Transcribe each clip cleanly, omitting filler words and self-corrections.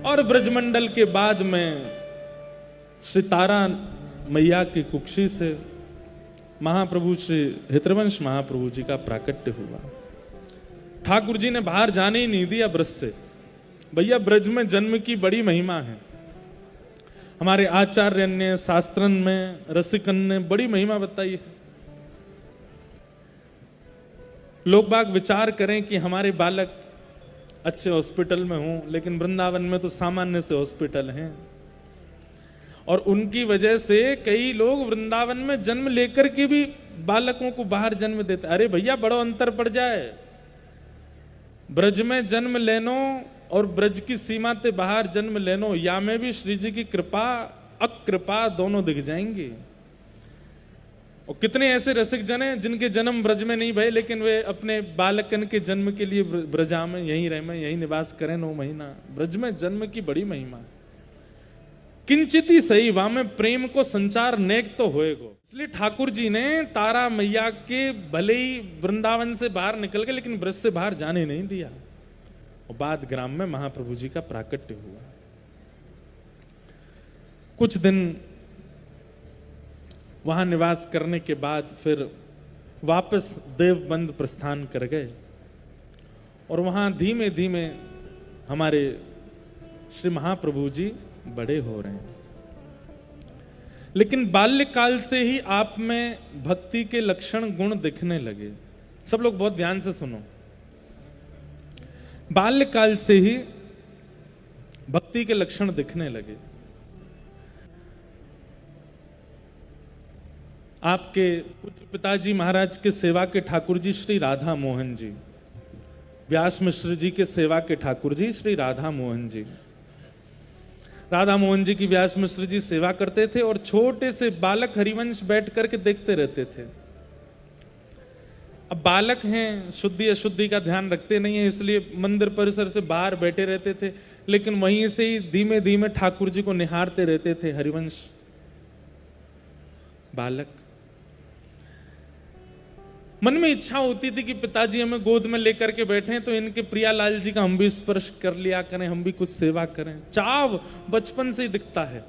और ब्रजमंडल के बाद में श्री तारा मैया की कुक्षी से महाप्रभु श्री हितवंश महाप्रभु जी का प्राकट्य हुआ। ठाकुर जी ने बाहर जाने ही नहीं दिया ब्रज से। भैया ब्रज में जन्म की बड़ी महिमा है। हमारे आचार्य ने शास्त्रन में रसिकन ने बड़ी महिमा बताई है। लोग बाग विचार करें कि हमारे बालक अच्छे हॉस्पिटल में हों, लेकिन वृंदावन में तो सामान्य से हॉस्पिटल हैं और उनकी वजह से कई लोग वृंदावन में जन्म लेकर के भी बालकों को बाहर जन्म देते। अरे भैया बड़ो अंतर पड़ जाए। ब्रज में जन्म लेनो और ब्रज की सीमा से बाहर जन्म लेनो, या में भी श्री जी की कृपा अकृपा दोनों दिख जाएंगी। और कितने ऐसे रसिक जन हैं जिनके जन्म ब्रज में नहीं भये, लेकिन वे अपने बालकन के जन्म के लिए ब्रजा में यहीं रह में यहीं निवास करें 9 महीना। ब्रज में जन्म की बड़ी महिमा। किंचित ही सही वहां में प्रेम को संचार नेक तो होएगो। इसलिए ठाकुर जी ने तारा मैया के भले ही वृंदावन से बाहर निकल गए, लेकिन ब्रज से बाहर जाने नहीं दिया। और बाद ग्राम में महाप्रभु जी का प्राकट्य हुआ। कुछ दिन वहां निवास करने के बाद फिर वापस देवबंद प्रस्थान कर गए और वहां धीमे धीमे हमारे श्री महाप्रभु जी बड़े हो रहे हैं। लेकिन बाल्यकाल से ही आप में भक्ति के लक्षण गुण दिखने लगे। सब लोग बहुत ध्यान से सुनो। बाल्यकाल से ही भक्ति के लक्षण दिखने लगे। आपके पूज्य पिताजी महाराज के सेवा के ठाकुर जी श्री राधा मोहन जी, व्यास मिश्र जी के सेवा के ठाकुर जी श्री राधा मोहन जी। राधा मोहन जी की व्यास मिश्र जी सेवा करते थे और छोटे से बालक हरिवंश बैठ करके देखते रहते थे। अब बालक हैं, शुद्धि अशुद्धि का ध्यान रखते नहीं है, इसलिए मंदिर परिसर से बाहर बैठे रहते थे, लेकिन वहीं से ही धीमे धीमे ठाकुर जी को निहारते रहते थे हरिवंश बालक। मन में इच्छा होती थी कि पिताजी हमें गोद में लेकर के बैठे तो इनके प्रियालाल जी का हम भी स्पर्श कर लिया करें, हम भी कुछ सेवा करें। चाव बचपन से ही दिखता है।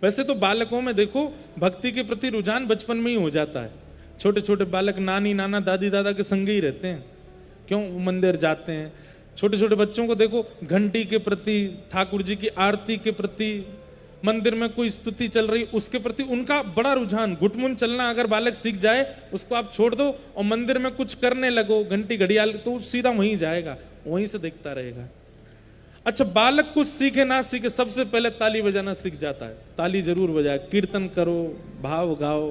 वैसे तो बालकों में देखो भक्ति के प्रति रुझान बचपन में ही हो जाता है। छोटे छोटे बालक नानी नाना दादी दादा के संग ही रहते हैं। क्यों? मंदिर जाते हैं। छोटे छोटे बच्चों को देखो घंटी के प्रति, ठाकुर जी की आरती के प्रति, मंदिर में कोई स्तुति चल रही उसके प्रति उनका बड़ा रुझान। घुटमुन चलना अगर बालक सीख जाए, उसको आप छोड़ दो और मंदिर में कुछ करने लगो, घंटी घड़ियाल, तो सीधा वहीं जाएगा, वहीं से देखता रहेगा। अच्छा, बालक कुछ सीखे ना सीखे, सबसे पहले ताली बजाना सीख जाता है। ताली जरूर बजाए, कीर्तन करो, भाव गाओ,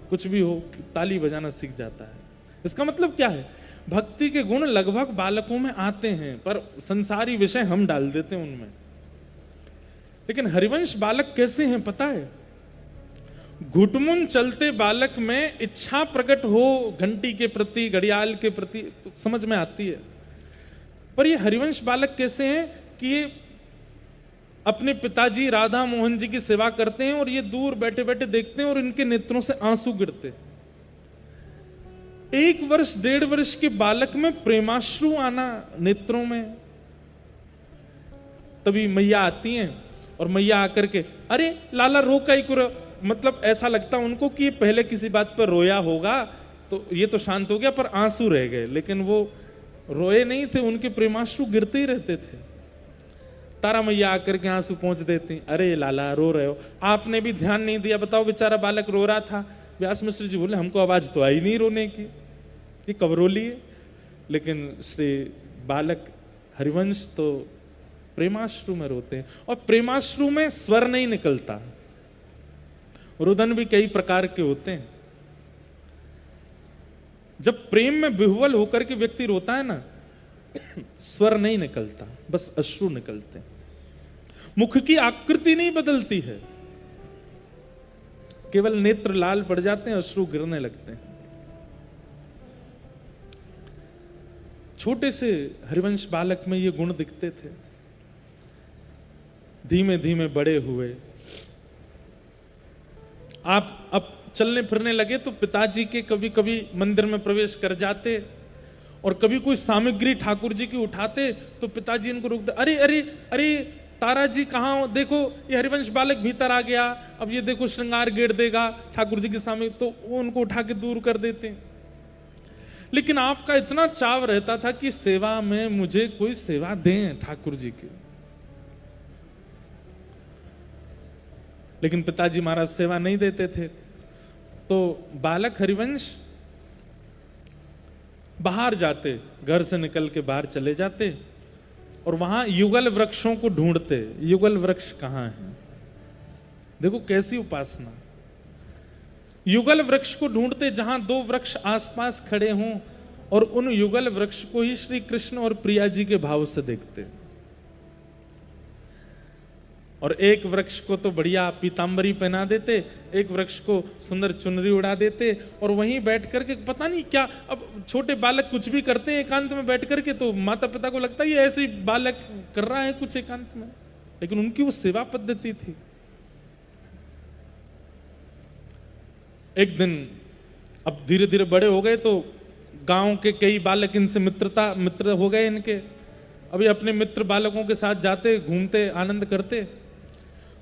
कुछ भी हो, ताली बजाना सीख जाता है। इसका मतलब क्या है? भक्ति के गुण लगभग बालकों में आते हैं, पर संसारी विषय हम डाल देते हैं उनमें। लेकिन हरिवंश बालक कैसे हैं पता है? घुटमुन चलते बालक में इच्छा प्रकट हो घंटी के प्रति, घड़ियाल के प्रति, तो समझ में आती है। पर ये हरिवंश बालक कैसे हैं कि ये अपने पिताजी राधा मोहन जी की सेवा करते हैं और ये दूर बैठे बैठे देखते हैं और इनके नेत्रों से आंसू गिरते। 1 वर्ष 1.5 वर्ष के बालक में प्रेमाश्रु आना नेत्रों में। तभी मैया आती हैं और मैया आकर के, अरे लाला रो का ही कुरो, मतलब ऐसा लगता उनको कि ये पहले किसी बात पर रोया होगा तो ये तो शांत हो गया, पर आंसू रह गए। लेकिन वो रोए नहीं थे, उनके प्रेमाश्रु गिरते ही रहते थे। तारा मैया आकर के आंसू पहुंच देती, अरे लाला रो रहे हो, आपने भी ध्यान नहीं दिया, बताओ बेचारा बालक रो रहा था। व्यास मिश्र जी बोले, हमको आवाज तो आई नहीं रोने की, ये कब रो लिए। लेकिन श्री बालक हरिवंश तो प्रेमाश्रु में रोते हैं, और प्रेमाश्रु में स्वर नहीं निकलता। रुदन भी कई प्रकार के होते हैं। जब प्रेम में विह्वल होकर के व्यक्ति रोता है ना, स्वर नहीं निकलता, बस अश्रु निकलते हैं। मुख की आकृति नहीं बदलती है, केवल नेत्र लाल पड़ जाते हैं, अश्रु गिरने लगते हैं। छोटे से हरिवंश बालक में ये गुण दिखते थे। धीमे धीमे बड़े हुए, आप अब चलने फिरने लगे तो पिताजी के कभी कभी मंदिर में प्रवेश कर जाते और कभी कोई सामग्री ठाकुर जी की उठाते तो पिताजी इनको रोकते, अरे अरे अरे तारा जी कहाँ हो, देखो ये हरिवंश बालक भीतर आ गया, अब ये देखो श्रृंगार गेड़ देगा ठाकुर जी के सामने, तो वो उनको उठा के दूर कर देते। लेकिन आपका इतना चाव रहता था कि सेवा में मुझे कोई सेवा दें ठाकुर जी की। लेकिन पिताजी महाराज सेवा नहीं देते थे। तो बालक हरिवंश बाहर जाते, घर से निकल के बाहर चले जाते और वहां युगल वृक्षों को ढूंढते। युगल वृक्ष कहां है? देखो कैसी उपासना। युगल वृक्ष को ढूंढते जहां दो वृक्ष आसपास खड़े हों और उन युगल वृक्ष को ही श्री कृष्ण और प्रिया जी के भाव से देखते। और एक वृक्ष को तो बढ़िया पीतांबरी पहना देते, एक वृक्ष को सुंदर चुनरी उड़ा देते और वहीं बैठ करके पता नहीं क्या, अब छोटे बालक कुछ भी करते हैं एकांत में बैठ करके, तो माता पिता को लगता है ये ऐसे बालक कर रहा है कुछ एकांत में, लेकिन उनकी वो सेवा पद्धति थी। एक दिन अब धीरे धीरे बड़े हो गए तो गांव के कई बालक इनसे मित्र हो गए इनके। अभी अपने मित्र बालकों के साथ जाते, घूमते, आनंद करते,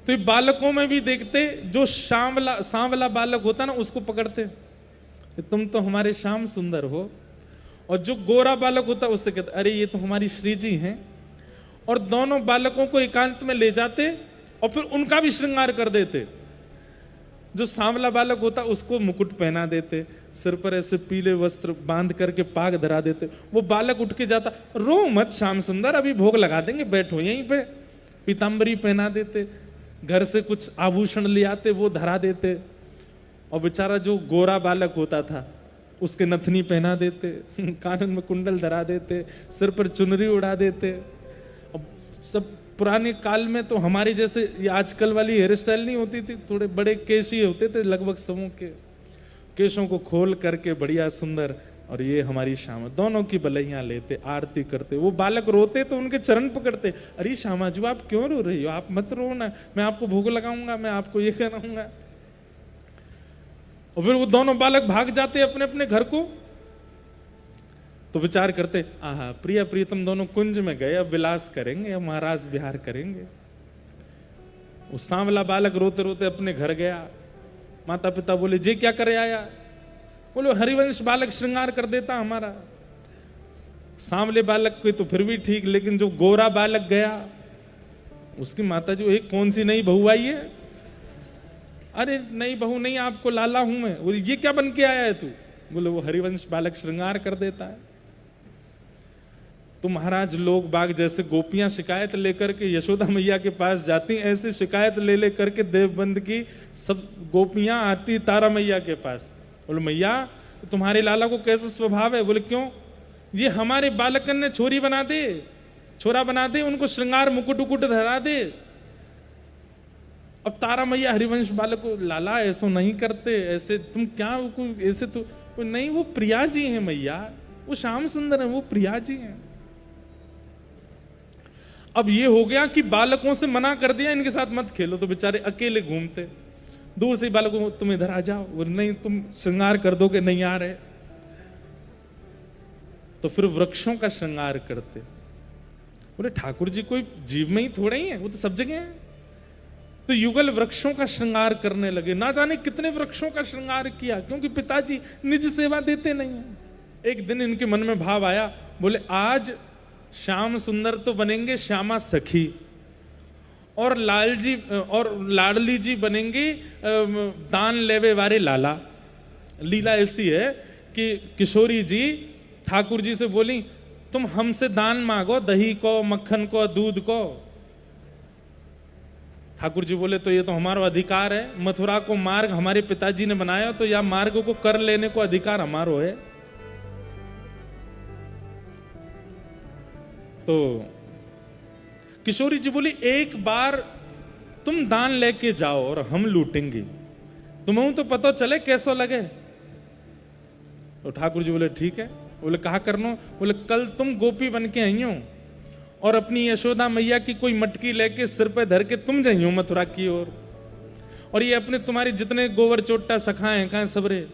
तो ये बालकों में भी देखते जो सांवला बालक होता ना उसको पकड़ते, तुम तो हमारे श्याम सुंदर हो, और जो गोरा बालक होता उससे कहते अरे ये तो हमारी श्री जी हैं, और दोनों बालकों को एकांत में ले जाते और फिर उनका भी श्रृंगार कर देते। जो सांवला बालक होता उसको मुकुट पहना देते, सिर पर ऐसे पीले वस्त्र बांध करके पाग धरा देते। वो बालक उठ के जाता, रो मत श्याम सुंदर, अभी भोग लगा देंगे, बैठो यहीं पे। पीतांबरी पहना देते, घर से कुछ आभूषण ले आते, वो धरा देते। और बेचारा जो गोरा बालक होता था उसके नथनी पहना देते, कानन में कुंडल धरा देते, सिर पर चुनरी उड़ा देते। अब सब पुराने काल में तो हमारी जैसे ये आजकल वाली हेयर स्टाइल नहीं होती थी, थोड़े बड़े केश ही होते थे, लगभग समूह के केशों को खोल करके बढ़िया सुंदर, और ये हमारी श्यामा, दोनों की बलैया लेते, आरती करते। वो बालक रोते तो उनके चरण पकड़ते, अरे श्यामा जी आप क्यों रो रही हो, आप मत रो ना, मैं आपको भोग लगाऊंगा, मैं आपको ये कराऊंगा। और फिर वो दोनों बालक भाग जाते अपने अपने घर को। तो विचार करते, आहा प्रिया प्रीतम दोनों कुंज में गए, अब विलास करेंगे, अब महाराज विहार करेंगे। वो सांवला बालक रोते रोते अपने घर गया। माता पिता बोले जे क्या करे आया? बोलो हरिवंश बालक श्रृंगार कर देता हमारा। सांवले बालक को तो फिर भी ठीक, लेकिन जो गोरा बालक गया उसकी माता जो एक कौन सी नई बहू आई है? अरे नई बहू नहीं, आपको लाला हूं मैं। बोले ये क्या बन के आया है तू? बोले वो हरिवंश बालक श्रृंगार कर देता है। तो महाराज लोग बाग जैसे गोपियां शिकायत लेकर के यशोदा मैया के पास जाती, ऐसे शिकायत ले ले करके देवबंद की सब गोपियां आती तारा मैया के पास। बोले मैया तुम्हारे लाला को कैसा स्वभाव है? बोले क्यों? ये हमारे बालकन ने छोरी बना दे, छोरा बना दे, उनको श्रृंगार मुकुट उकुट धरा दे। अब तारा मैया हरिवंश बालक को, लाला ऐसा नहीं करते, ऐसे तुम क्या ऐसे तो नहीं, वो प्रिया जी हैं मैया, वो श्याम सुंदर है, वो प्रिया जी हैं। अब ये हो गया कि बालकों से मना कर दिया इनके साथ मत खेलो, तो बेचारे अकेले घूमते। दूर से बालकों को तुम इधर आ जाओ, वो नहीं तुम श्रृंगार कर दोगे, नहीं आ रहे। तो फिर वृक्षों का श्रृंगार करते। बोले ठाकुर जी कोई जीव में ही थोड़े ही है, वो तो सब जगह है। तो युगल वृक्षों का श्रृंगार करने लगे। ना जाने कितने वृक्षों का श्रृंगार किया, क्योंकि पिताजी निज सेवा देते नहीं है। एक दिन इनके मन में भाव आया, बोले आज श्याम सुंदर तो बनेंगे श्यामा सखी, और लाल जी और लाडली जी बनेंगे दान लेवे वारे लाला। लीला ऐसी है कि किशोरी जी ठाकुर जी से बोली तुम हमसे दान मांगो, दही को, मक्खन को, दूध को। ठाकुर जी बोले तो ये तो हमारा अधिकार है, मथुरा को मार्ग हमारे पिताजी ने बनाया, तो या मार्ग को कर लेने को अधिकार हमारो है। तो किशोरी जी बोली एक बार तुम दान लेके जाओ और हम लूटेंगे, तुम्हें तो पता चले कैसा लगे। तो ठाकुर जी बोले ठीक है। बोले कहा करनो? बोले कल तुम गोपी बन के आई हो और अपनी यशोदा मैया की कोई मटकी लेके सिर पे धर के तुम जाइयो मथुरा की ओर, और ये अपने तुम्हारे जितने गोवर चोट्टा सखाए हैं कहा सबरे,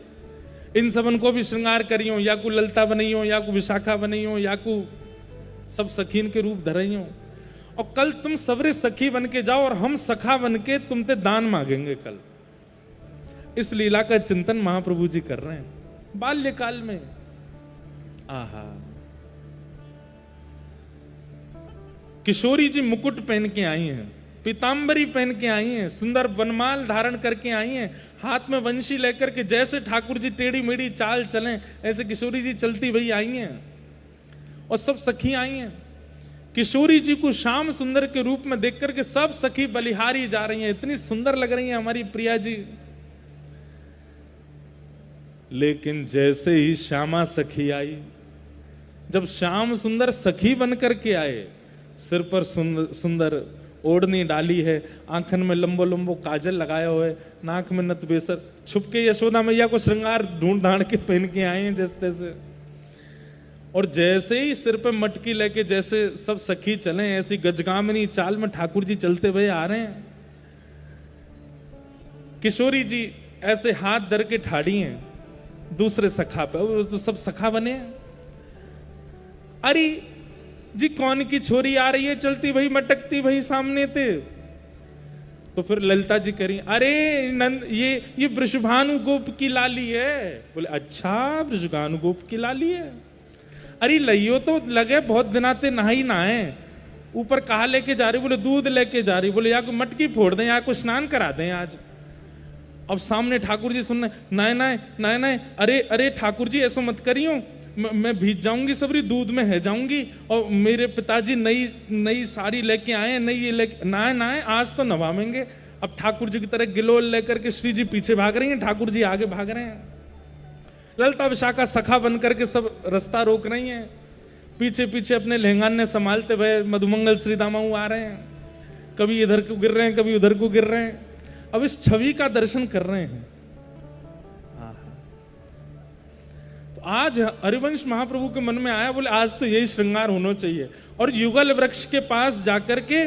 इन सबन को भी श्रृंगार करियो, या को ललता बनइयो, या को विशाखा बनइयो, या को सब सखीन के रूप धरइयो। और कल तुम सबरे सखी बन के जाओ और हम सखा बन के तुमते दान मांगेंगे कल। इस लीला का चिंतन महाप्रभु जी कर रहे हैं बाल्यकाल में। आहा, किशोरी जी मुकुट पहन के आई हैं, पीतांबरी पहन के आई हैं, सुंदर वनमाल धारण करके आई हैं, हाथ में वंशी लेकर के जैसे ठाकुर जी टेढ़ी मेढ़ी चाल चलें ऐसे किशोरी जी चलती भई आई हैं। और सब सखी आई हैं। किशोरी जी को श्याम सुंदर के रूप में देख करके सब सखी बलिहारी जा रही हैं, इतनी सुंदर लग रही हैं हमारी प्रिया जी। लेकिन जैसे ही श्यामा सखी आई, जब श्याम सुंदर सखी बनकर के आए, सिर पर सुंदर ओढ़नी डाली है, आंखन में लंबो लंबो काजल लगाया हुआ है, नाक में नत बेसर, छुप के यशोदा मैया को श्रृंगार ढूंढ ढांड के पहन के आए हैं जैसे तैसे। और जैसे ही सिर पे मटकी लेके जैसे सब सखी चले, ऐसी गजगामिनी चाल में ठाकुर जी चलते हुए आ रहे हैं। किशोरी जी ऐसे हाथ धर के ठाड़ी हैं दूसरे सखा पे, तो सब सखा बने। अरे जी कौन की छोरी आ रही है चलती भाई मटकती भाई सामने थे। तो फिर ललिता जी करी, अरे नंद ये वृषभानु गोप की लाली है। बोले अच्छा वृषभानु गोप की लाली है। अरे लइयो तो लगे बहुत दिनाते नहाई नहाए, ऊपर कहा लेके जा रही, बोले दूध लेके जा रही। बोले या को मटकी फोड़ दें, या को स्नान करा दें आज। अब सामने ठाकुर जी सुनने, नाय नाय नाय नाय, अरे अरे ठाकुर जी ऐसा मत करियो, मैं भीज जाऊंगी सबरी, दूध में है जाऊंगी। और मेरे पिताजी नई नई साड़ी लेके आए, नई ये लेके, नाय नाय आज तो नवामेंगे। अब ठाकुर जी की तरह गिलोल लेकर के श्री जी पीछे भाग रही हैं, ठाकुर जी आगे भाग रहे हैं। ललिता विशाखा सखा बन करके सब रास्ता रोक रही हैं, पीछे पीछे अपने लहंगाने संभालते हुए मधुमंगल श्री दामाऊ आ रहे हैं, कभी इधर को गिर रहे हैं कभी उधर को गिर रहे हैं। अब इस छवि का दर्शन कर रहे हैं। तो आज हरिवंश महाप्रभु के मन में आया, बोले आज तो यही श्रृंगार होना चाहिए। और युगल वृक्ष के पास जाकर के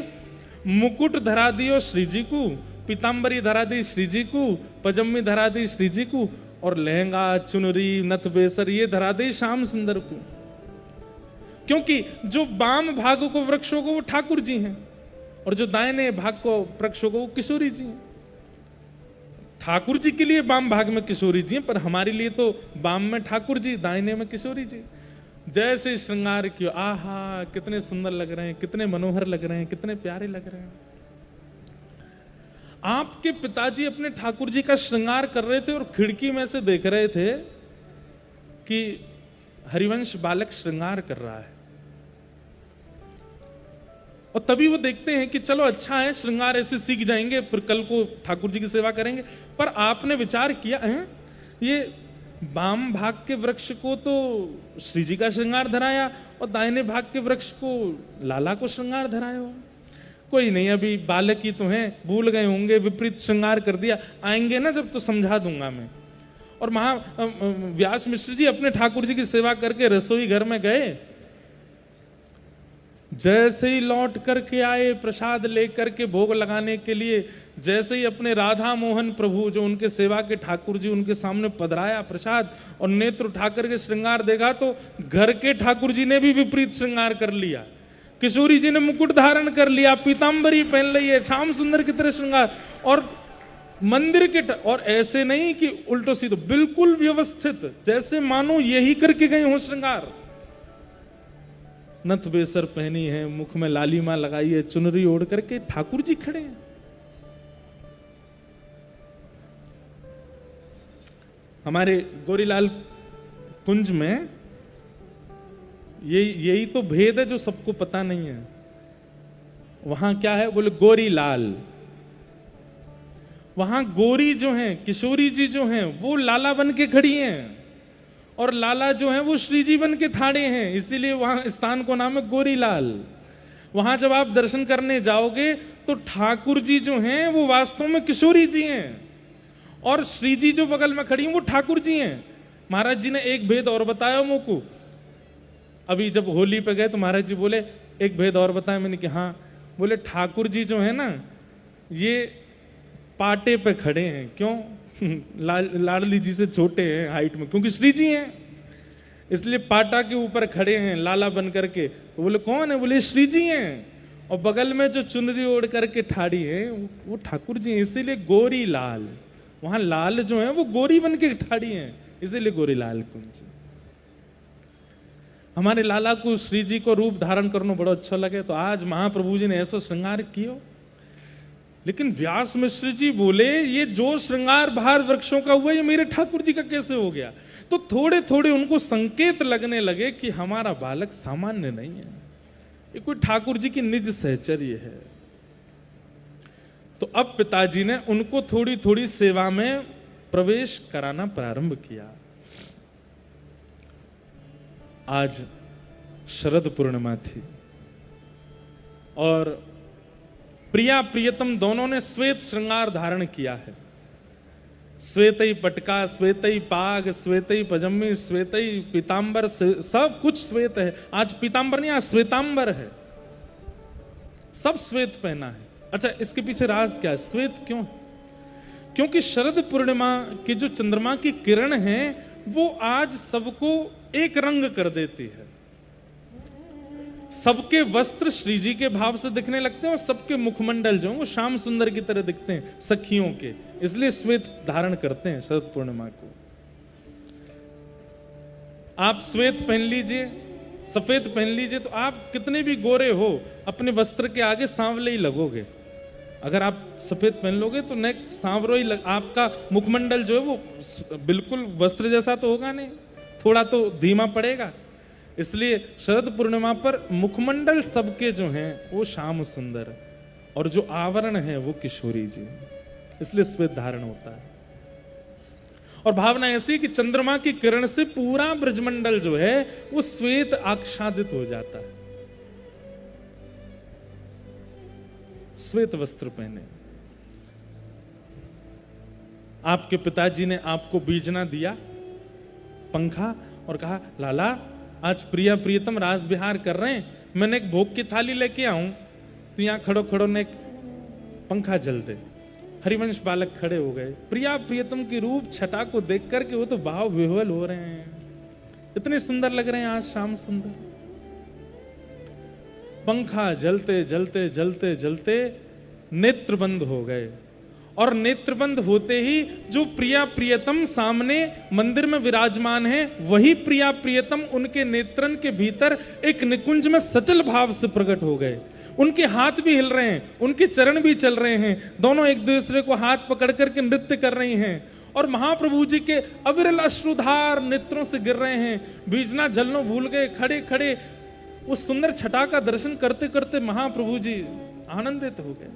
मुकुट धरा दियो श्री जी को, पीतांबरी धरा दी श्री जी को, पजम्मी धरा दी श्री जी को, और लहंगा चुनरी नथ बेसर ये धरा दी श्याम सुंदर को। क्योंकि जो वाम भाग को वृक्षों को वो ठाकुर जी हैं, और जो दाहिने भाग को वृक्षों को वो किशोरी जी हैं। ठाकुर जी के लिए वाम भाग में किशोरी जी हैं, पर हमारे लिए तो वाम में ठाकुर जी, दाहिने में किशोरी जी। जैसे श्रृंगार किया, आहा कितने सुंदर लग रहे हैं, कितने मनोहर लग रहे हैं, कितने प्यारे लग रहे हैं। आपके पिताजी अपने ठाकुर जी का श्रृंगार कर रहे थे और खिड़की में से देख रहे थे कि हरिवंश बालक श्रृंगार कर रहा है। और तभी वो देखते हैं कि चलो अच्छा है, श्रृंगार ऐसे सीख जाएंगे, फिर कल को ठाकुर जी की सेवा करेंगे। पर आपने विचार किया है, ये वाम भाग के वृक्ष को तो श्री जी का श्रृंगार धराया और दाहिने भाग के वृक्ष को लाला को श्रृंगार धराया हो। कोई नहीं, अभी बालक ही तो हैं, भूल गए होंगे, विपरीत श्रृंगार कर दिया, आएंगे ना जब तो समझा दूंगा मैं। और व्यास मिश्र जी अपने ठाकुर जी की सेवा करके रसोई घर में गए। जैसे ही लौट करके आए प्रसाद लेकर के भोग लगाने के लिए, जैसे ही अपने राधा मोहन प्रभु जो उनके सेवा के ठाकुर जी उनके सामने पधराया प्रसाद और नेत्र उठा करके श्रृंगार देखा, तो घर के ठाकुर जी ने भी विपरीत श्रृंगार कर लिया। किशोरी जी ने मुकुट धारण कर लिया, पीतांबरी पहन ली है, श्याम सुंदर की तरह श्रृंगार, और मंदिर के और ऐसे नहीं कि उल्टो सीधो, बिल्कुल व्यवस्थित, जैसे मानो यही करके गए हो श्रृंगार। नथ बेसर पहनी है, मुख में लालिमा लगाई है, चुनरी ओढ़ करके ठाकुर जी खड़े हैं। हमारे गोरीलाल कुंज में यही तो भेद है जो सबको पता नहीं है। वहां क्या है, बोले गोरीलाल। वहां गोरी जो हैं, किशोरी जी जो हैं, वो लाला बन के खड़ी हैं, और लाला जो है वो श्री जी बन के थाड़े हैं, इसीलिए वहां स्थान को नाम है गोरीलाल। वहां जब आप दर्शन करने जाओगे तो ठाकुर जी जो हैं वो वास्तव में किशोरी जी हैं, और श्री जी जो बगल में खड़ी हैं वो ठाकुर जी हैं। महाराज जी ने एक भेद और बताया मुझको, अभी जब होली पे गए तो महाराज जी बोले एक भेद और बताया। मैंने कहा हाँ। बोले ठाकुर जी जो है ना, ये पाटे पे खड़े हैं। क्यों? लाडली जी से छोटे हैं हाइट में, क्योंकि श्री जी हैं, इसलिए पाटा के ऊपर खड़े हैं लाला बन करके। तो बोले कौन है? बोले श्री जी हैं। और बगल में जो चुनरी ओढ़ करके ठाड़ी है वो ठाकुर जी हैं, इसीलिए गोरी लाल। वहां लाल जो है वो गोरी बन के ठाड़ी है, इसीलिए गोरी लाल कुंज। हमारे लाला को श्री जी को रूप धारण करना बड़ा अच्छा लगे, तो आज महाप्रभु जी ने ऐसा श्रृंगार किया। लेकिन व्यास मिश्र जी बोले ये जो श्रृंगार बाहर वृक्षों का हुआ ये मेरे ठाकुर जी का कैसे हो गया? तो थोड़े थोड़े उनको संकेत लगने लगे कि हमारा बालक सामान्य नहीं है, ये कोई ठाकुर जी की निज सहचर्य है। तो अब पिताजी ने उनको थोड़ी थोड़ी सेवा में प्रवेश कराना प्रारंभ किया। आज शरद पूर्णिमा थी और प्रिया प्रियतम दोनों ने श्वेत श्रृंगार धारण किया है। श्वेतई पटका, श्वेतई पाग, श्वेतई पजम्मी, श्वेतई पीतांबर, सब कुछ श्वेत है। आज पीतांबर नहीं, आज श्वेतांबर है, सब श्वेत पहना है। अच्छा, इसके पीछे राज क्या है? श्वेत क्यों? क्योंकि शरद पूर्णिमा की जो चंद्रमा की किरण है वो आज सबको एक रंग कर देती है। सबके वस्त्र श्री जी के भाव से दिखने लगते हैं और सबके मुखमंडल जो वो श्याम सुंदर की तरह दिखते हैं सखियों के, इसलिए श्वेत धारण करते हैं शरद पूर्णिमा को। आप श्वेत पहन लीजिए, सफेद पहन लीजिए, तो आप कितने भी गोरे हो अपने वस्त्र के आगे सांवले ही लगोगे। अगर आप सफेद पहन लोगे तो नेक सांवरो ही आपका मुखमंडल जो है वो बिल्कुल वस्त्र जैसा तो होगा नहीं, थोड़ा तो धीमा पड़ेगा। इसलिए शरद पूर्णिमा पर मुखमंडल सबके जो हैं वो श्याम सुंदर और जो आवरण है वो किशोरी जी, इसलिए श्वेत धारण होता है। और भावना ऐसी कि चंद्रमा की किरण से पूरा ब्रजमंडल जो है वो श्वेत आच्छादित हो जाता है। श्वेत वस्त्र पहने। आपके पिताजी ने आपको बीजना दिया पंखा और कहा लाला आज प्रिया प्रियतम रास विहार कर रहे हैं, मैंने एक भोग की थाली लेके आऊं तो यहां खड़ो खड़ो ने एक पंखा जल दे। हरिवंश बालक खड़े हो गए। प्रिया प्रियतम की रूप छटा को देख करके वो तो भाव विह्वल हो रहे हैं, इतने सुंदर लग रहे हैं आज श्याम सुंदर। पंखा जलते जलते जलते जलते नेत्र बंद हो गए और नेत्रबंद होते ही जो प्रिया प्रियतम सामने मंदिर में विराजमान है वही प्रिया प्रियतम उनके नेत्रन के भीतर एक निकुंज में सचल भाव से प्रकट हो गए। उनके हाथ भी हिल रहे हैं, उनके चरण भी चल रहे हैं, दोनों एक दूसरे को हाथ पकड़ करके नृत्य कर रही हैं और महाप्रभु जी के अविरल अश्रुधार नेत्रों से गिर रहे हैं। बीजना जलनो भूल गए, खड़े खड़े उस सुंदर छटा का दर्शन करते करते महाप्रभु जी आनंदित हो गए।